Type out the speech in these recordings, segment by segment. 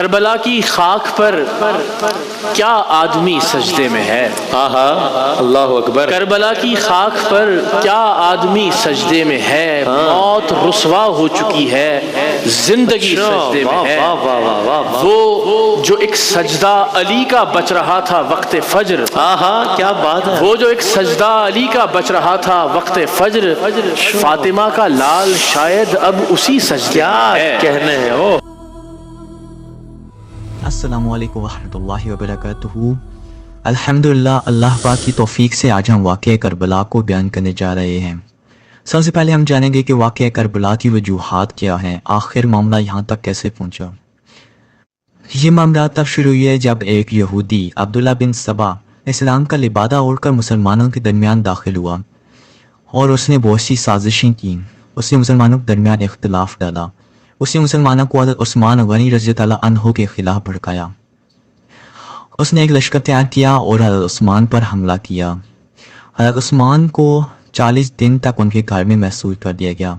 کربلا کی خاک پر کیا آدمی سجدے میں ہے؟ آہا اللہ اکبر۔ کربلا کی خاک پر کیا آدمی سجدے میں ہے؟ موت رسوا ہو چکی ہے، زندگی سجدے میں ہے۔ وہ جو ایک سجدہ علی کا بچ رہا تھا وقت فجر، آہا کیا بات ہے۔ وہ جو ایک سجدہ علی کا بچ رہا تھا وقت فجر، فاطمہ کا لال شاید اب اسی سجدے میں ہے۔ کہنے ہیں او۔ السلام علیکم ورحمۃ اللہ وبرکاتہ۔ الحمدللہ، اللہ پاک کی توفیق سے آج ہم واقعہ کربلا کو بیان کرنے جا رہے ہیں۔ سب سے پہلے ہم جانیں گے کہ واقعہ کربلا کی وجوہات کیا ہیں، آخر معاملہ یہاں تک کیسے پہنچا۔ یہ معاملہ تب شروع ہوئے جب ایک یہودی عبداللہ بن سبا اسلام کا لبادہ اوڑھ کر مسلمانوں کے درمیان داخل ہوا اور اس نے بہت سی سازشیں کی۔ اس نے مسلمانوں کے درمیان اختلاف ڈالا۔ اس نے مسلمانوں کو حضرت عثمان غنی رضی اللہ عنہ کے خلاف بھڑکایا۔ اس نے ایک لشکر تیار کیا اور حضرت عثمان پر حملہ کیا۔ حضرت عثمان کو 40 دن تک ان کے گھر میں محصور کر دیا گیا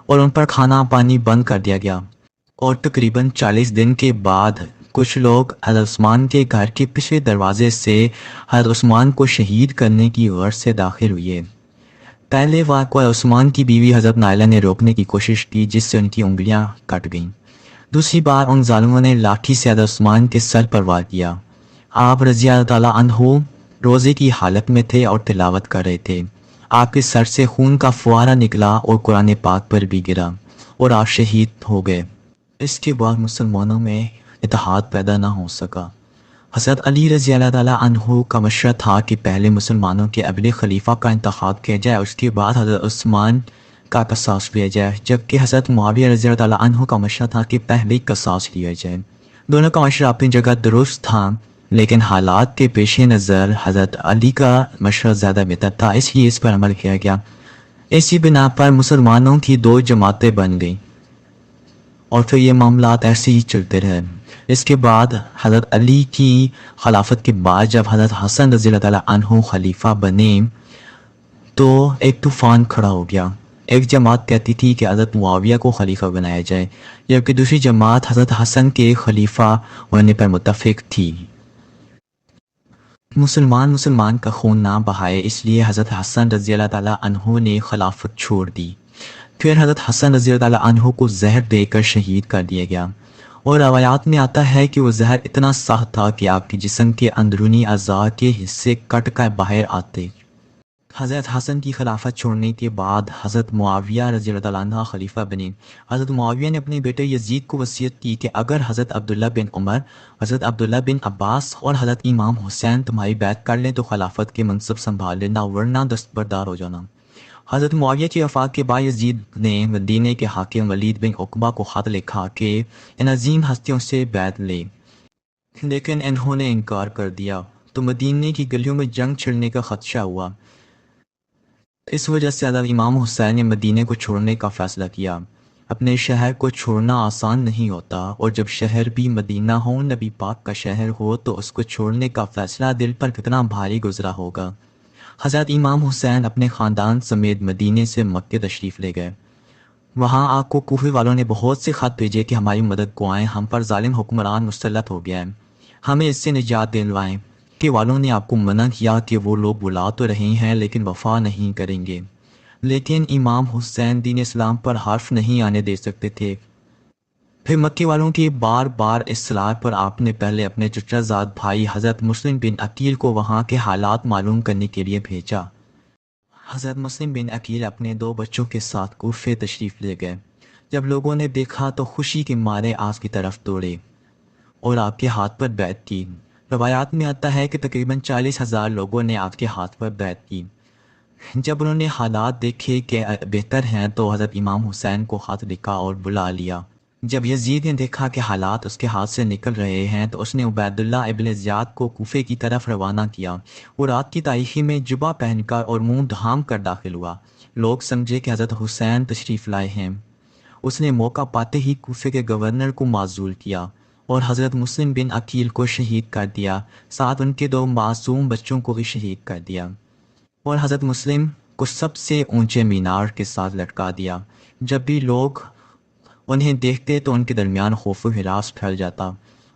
اور ان پر کھانا پانی بند کر دیا گیا، اور تقریباً 40 دن کے بعد کچھ لوگ حضرت عثمان کے گھر کے پچھلے دروازے سے حضرت عثمان کو شہید کرنے کی غرض سے داخل ہوئے۔ پہلے واقعہ عثمان کی بیوی حضرت نائلہ نے روکنے کی کوشش کی، جس سے ان کی انگلیاں کٹ گئیں۔ دوسری بار ان ظالموں نے لاٹھی سے حضرت عثمان کے سر پر وار کیا۔ آپ رضی اللہ تعالیٰ عنہ روزے کی حالت میں تھے اور تلاوت کر رہے تھے۔ آپ کے سر سے خون کا فوارہ نکلا اور قرآن پاک پر بھی گرا اور آپ شہید ہو گئے۔ اس کے بعد مسلمانوں میں اتحاد پیدا نہ ہو سکا۔ حضرت علی رضی اللہ تعالیٰ عنہ کا مشورہ تھا کہ پہلے مسلمانوں کے اگلے خلیفہ کا انتخاب کیا جائے، اس کے بعد حضرت عثمان کا قصاص لیا جائے، جبکہ حضرت معاویہ رضی اللہ تعالیٰ عنہ کا مشورہ تھا کہ پہلے قصاص لیا جائے۔ دونوں کا مشورہ اپنی جگہ درست تھا، لیکن حالات کے پیش نظر حضرت علی کا مشورہ زیادہ بہتر تھا، اس لیے اس پر عمل کیا گیا۔ اسی بنا پر مسلمانوں کی 2 جماعتیں بن گئیں اور پھر یہ معاملات ایسے ہی چلتے رہے۔ اس کے بعد حضرت علی کی خلافت کے بعد جب حضرت حسن رضی اللہ تعالیٰ عنہ خلیفہ بنے تو ایک طوفان کھڑا ہو گیا۔ ایک جماعت کہتی تھی کہ حضرت معاویہ کو خلیفہ بنایا جائے، جبکہ دوسری جماعت حضرت حسن کے خلیفہ ہونے پر متفق تھی۔ مسلمان کا خون نہ بہائے، اس لیے حضرت حسن رضی اللہ تعالیٰ عنہ نے خلافت چھوڑ دی۔ پھر حضرت حسن رضی اللہ تعالیٰ عنہ کو زہر دے کر شہید کر دیا گیا، اور روایات میں آتا ہے کہ وہ زہر اتنا سخت تھا کہ آپ کے جسم کے اندرونی اعضاء کے حصے کٹ کر باہر آتے۔ حضرت حسن کی خلافت چھوڑنے کے بعد حضرت معاویہ رضی اللہ تعالیٰ عنہ خلیفہ بنے۔ حضرت معاویہ نے اپنے بیٹے یزید کو وصیت کی کہ اگر حضرت عبداللہ بن عمر، حضرت عبداللہ بن عباس اور حضرت امام حسین تمہاری بیعت کر لیں تو خلافت کے منصب سنبھال لینا، ورنہ دستبردار ہو جانا۔ حضرت معاویہ کی وفات کے بعد یزید نے مدینہ کے حاکم ولید بن عقبہ کو خط لکھا کہ ان عظیم ہستیوں سے بیعت لے، لیکن انہوں نے انکار کر دیا، تو مدینہ کی گلیوں میں جنگ چھڑنے کا خدشہ ہوا۔ اس وجہ سے حضرت امام حسین نے مدینہ کو چھوڑنے کا فیصلہ کیا۔ اپنے شہر کو چھوڑنا آسان نہیں ہوتا، اور جب شہر بھی مدینہ ہو، نبی پاک کا شہر ہو، تو اس کو چھوڑنے کا فیصلہ دل پر کتنا بھاری گزرا ہوگا۔ حضرت امام حسین اپنے خاندان سمیت مدینہ سے مکہ تشریف لے گئے۔ وہاں آپ کو کوفہ والوں نے بہت سے خط بھیجے کہ ہماری مدد کو آئیں، ہم پر ظالم حکمران مسلط ہو گیا ہے، ہمیں اس سے نجات دلوائیں۔ کہ والوں نے آپ کو منع کیا کہ وہ لوگ بلا تو رہے ہیں لیکن وفا نہیں کریں گے، لیکن امام حسین دین اسلام پر حرف نہیں آنے دے سکتے تھے۔ پھر مکے والوں کی بار بار اصرار پر آپ نے پہلے اپنے چچا زاد بھائی حضرت مسلم بن عقیل کو وہاں کے حالات معلوم کرنے کے لیے بھیجا۔ حضرت مسلم بن عقیل اپنے 2 بچوں کے ساتھ کوفہ تشریف لے گئے۔ جب لوگوں نے دیکھا تو خوشی کے مارے آپ کی طرف دوڑے اور آپ کے ہاتھ پر بیعت کی۔ روایات میں آتا ہے کہ تقریباً 40,000 لوگوں نے آپ کے ہاتھ پر بیعت کی۔ جب انہوں نے حالات دیکھے کہ بہتر ہیں تو حضرت امام حسین کو خط لکھا اور بلا لیا۔ جب یزید نے دیکھا کہ حالات اس کے ہاتھ سے نکل رہے ہیں تو اس نے عبید اللہ ابن زیاد کو کوفے کی طرف روانہ کیا۔ وہ رات کی تاریکی میں جبہ پہن کر اور منہ ڈھانپ کر داخل ہوا۔ لوگ سمجھے کہ حضرت حسین تشریف لائے ہیں۔ اس نے موقع پاتے ہی کوفے کے گورنر کو معزول کیا اور حضرت مسلم بن عقیل کو شہید کر دیا، ساتھ ان کے 2 معصوم بچوں کو بھی شہید کر دیا، اور حضرت مسلم کو سب سے اونچے مینار کے ساتھ لٹکا دیا۔ جب بھی لوگ انہیں دیکھتے تو ان کے درمیان خوف و ہراس پھیل جاتا،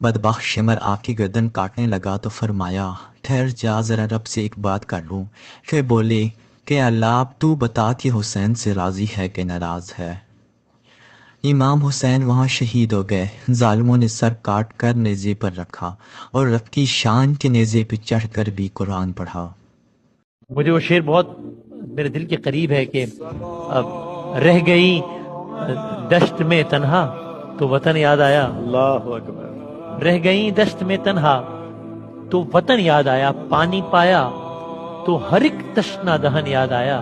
بدبخت شمر آپ کی گردن کاٹنے لگا تو فرمایا ٹھہر جا ذرا رب سے ایک بات کر لوں. پھر بولے کہ اللہ اب تو بتا کہ حسین سے راضی ہے کہ ناراض ہے. امام حسین وہاں شہید ہو گئے. ظالموں نے سر کاٹ کر نیزے پر رکھا اور رب کی شان کے نیزے پہ چڑھ کر بھی قرآن پڑھا. مجھے وہ شعر بہت میرے دل کے قریب ہے کہ رہ گئی دشت میں تنہا تو وطن یاد آیا. اللہ اکبر. رہ گئی دشت میں تنہا تو وطن یاد آیا. پانی پایا تو ہر ایک تشنا دہن یاد آیا.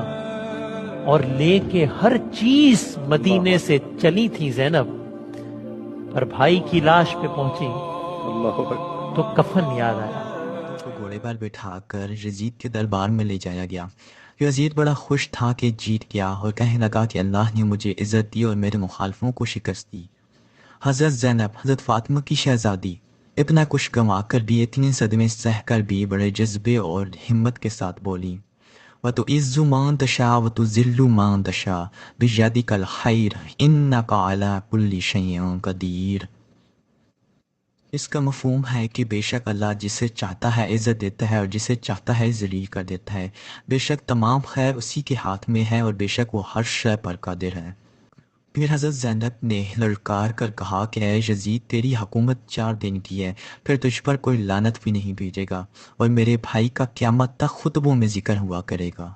اور لے کے ہر چیز مدینے سے چلی تھی زینب, پر بھائی کی لاش پہ پہنچی اللہ اکبر. تو کفن یاد آیا. کو گھوڑے پر بٹھا کر یزید کے دربار میں لے جایا گیا. یزید بڑا خوش تھا کہ جیت گیا اور کہنے لگا کہ اللہ نے مجھے عزت دی اور میرے مخالفوں کو شکست دی. حضرت زینب حضرت فاطمہ کی شہزادی اتنا کچھ گنوا کر بھی, اتنے صدمے سہ کر بھی بڑے جذبے اور ہمت کے ساتھ بولی وَتُعِزُّ مَن تَشَاءُ وَتُذِلُّ مَن تَشَاءُ بِيَدِكَ الْخَيْرُ إِنَّكَ عَلَى كُلِّ شَيْءٍ قَدِيرٌ. اس کا مفہوم ہے کہ بے شک اللہ جسے چاہتا ہے عزت دیتا ہے اور جسے چاہتا ہے ذلیل کر دیتا ہے. بے شک تمام خیر اسی کے ہاتھ میں ہے اور بے شک وہ ہر شے پر قادر ہے. پھر حضرت زینب نے للکار کر کہا کہ اے یزید تیری حکومت 4 دن کی ہے, پھر تجھ پر کوئی لعنت بھی نہیں بھیجے گا اور میرے بھائی کا قیامت تک خطبوں میں ذکر ہوا کرے گا.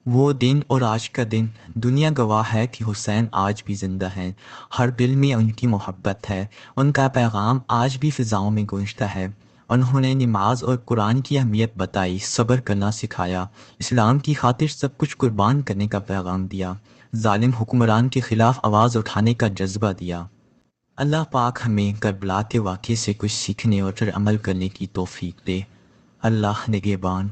وہ دن اور آج کا دن دنیا گواہ ہے کہ حسین آج بھی زندہ ہیں. ہر دل میں ان کی محبت ہے. ان کا پیغام آج بھی فضاؤں میں گونجتا ہے. انہوں نے نماز اور قرآن کی اہمیت بتائی, صبر کرنا سکھایا, اسلام کی خاطر سب کچھ قربان کرنے کا پیغام دیا, ظالم حکمران کے خلاف آواز اٹھانے کا جذبہ دیا. اللہ پاک ہمیں کربلا کے واقعے سے کچھ سیکھنے اور پھر عمل کرنے کی توفیق دے. اللہ نگہبان.